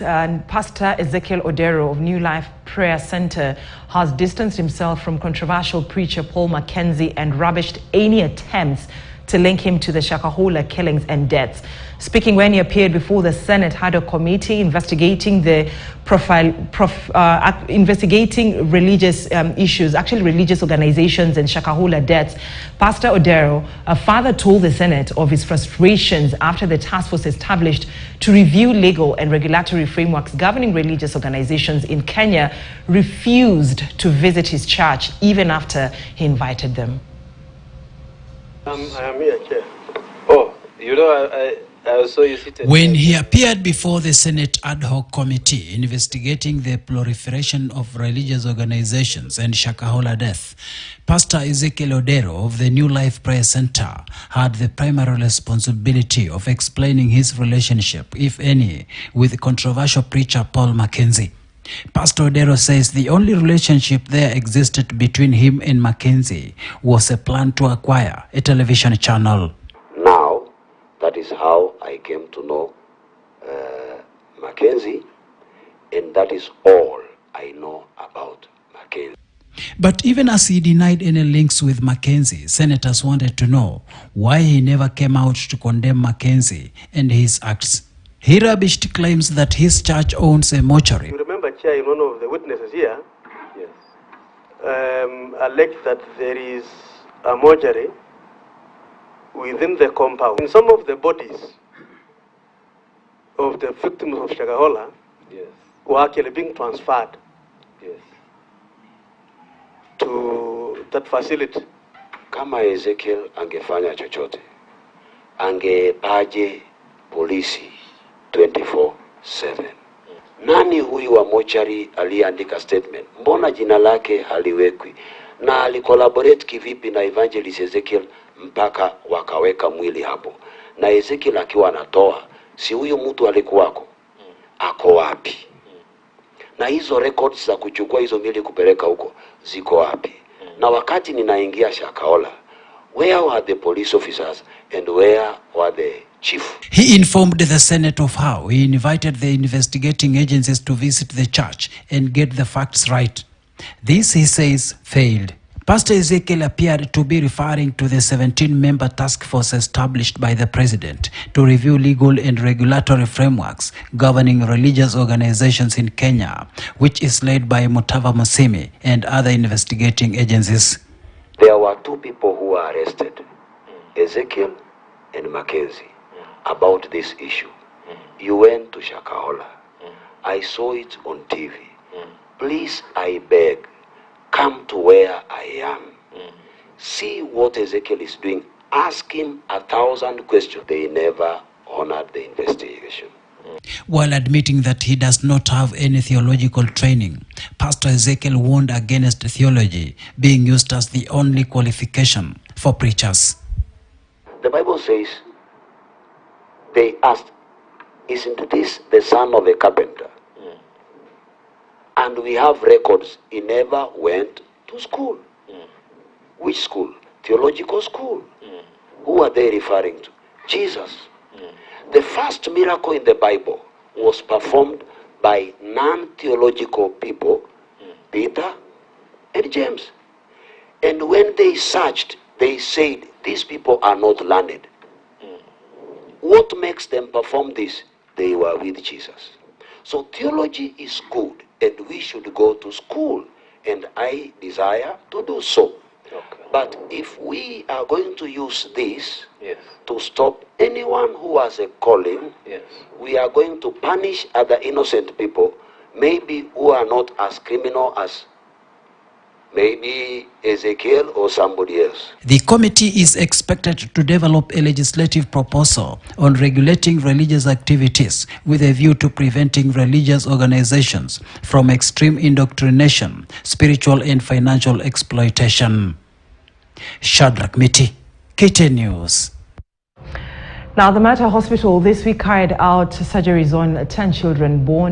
And Pastor Ezekiel Odero of New Life Prayer Center has distanced himself from controversial preacher Pastor Mackenzie and rubbished any attempts to link him to the Shakahola killings and deaths. Speaking when he appeared before the Senate had a committee investigating the investigating religious issues, actually religious organizations and Shakahola deaths, Pastor Odero, a father, told the Senate of his frustrations after the task force established to review legal and regulatory frameworks governing religious organizations in Kenya refused to visit his church even after he invited them. I am here, Chair. Oh, you know, I saw you seated. When he appeared before the Senate ad hoc committee investigating the proliferation of religious organizations and Shakahola death, Pastor Ezekiel Odero of the New Life Prayer Center had the primary responsibility of explaining his relationship, if any, with controversial preacher Pastor Mackenzie. Pastor Odero says the only relationship there existed between him and Mackenzie was a plan to acquire a television channel. Now, that is how I came to know Mackenzie, and that is all I know about Mackenzie. But even as he denied any links with Mackenzie, senators wanted to know why he never came out to condemn Mackenzie and his acts. He rubbished claims that his church owns a mortuary. You remember, Chair, one of the witnesses here, yes, alleged that there is a mortuary within the compound. And some of the bodies of the victims of Shakahola, yes, were actually being transferred, yes, to that facility. Kama Ezekiel angefanya chochote, angepaje polisi 24/7. Nani huyu wa mochari aliandika statement? Mbona jina lake haliwekwi? Na alikolaborate kivipi na Evangelist Ezekiel mpaka wakaweka mwili hapo? Na Ezekiel akiwa anatoa, si huyu mtu alikuwako? Ako wapi? Na hizo records za kuchukua hizo mwili kupeleka huko ziko wapi? Na wakati ninaingia Shakahola, where were the police officers and where were the chief? He informed the Senate of how he invited the investigating agencies to visit the church and get the facts right. This, he says, failed. Pastor Ezekiel appeared to be referring to the 17-member task force established by the president to review legal and regulatory frameworks governing religious organizations in Kenya, which is led by Mutava Musimi and other investigating agencies. There were two people who were arrested, Ezekiel and Mackenzie, about this issue. You went to Shakahola. I saw it on TV. Please, I beg, come to where I am. See what Ezekiel is doing. Ask him 1,000 questions. They never honored the investigation. While admitting that he does not have any theological training, Pastor Ezekiel warned against theology being used as the only qualification for preachers. The Bible says, they asked, isn't this the son of a carpenter? And we have records, he never went to school. Which school? Theological school. Who are they referring to? Jesus. The first miracle in the Bible was performed by non-theological people, Peter and James. And when they searched, they said, these people are not learned. What makes them perform this? They were with Jesus. So theology is good, and we should go to school, and I desire to do so. Okay. But if we are going to use this, yes, to stop anyone who has a calling, yes, we are going to punish other innocent people, maybe who are not as criminal as maybe Ezekiel or somebody else. The committee is expected to develop a legislative proposal on regulating religious activities with a view to preventing religious organizations from extreme indoctrination, spiritual and financial exploitation. Shadrach Miti, KTN News. Now, the Mater Hospital this week carried out surgeries on 10 children born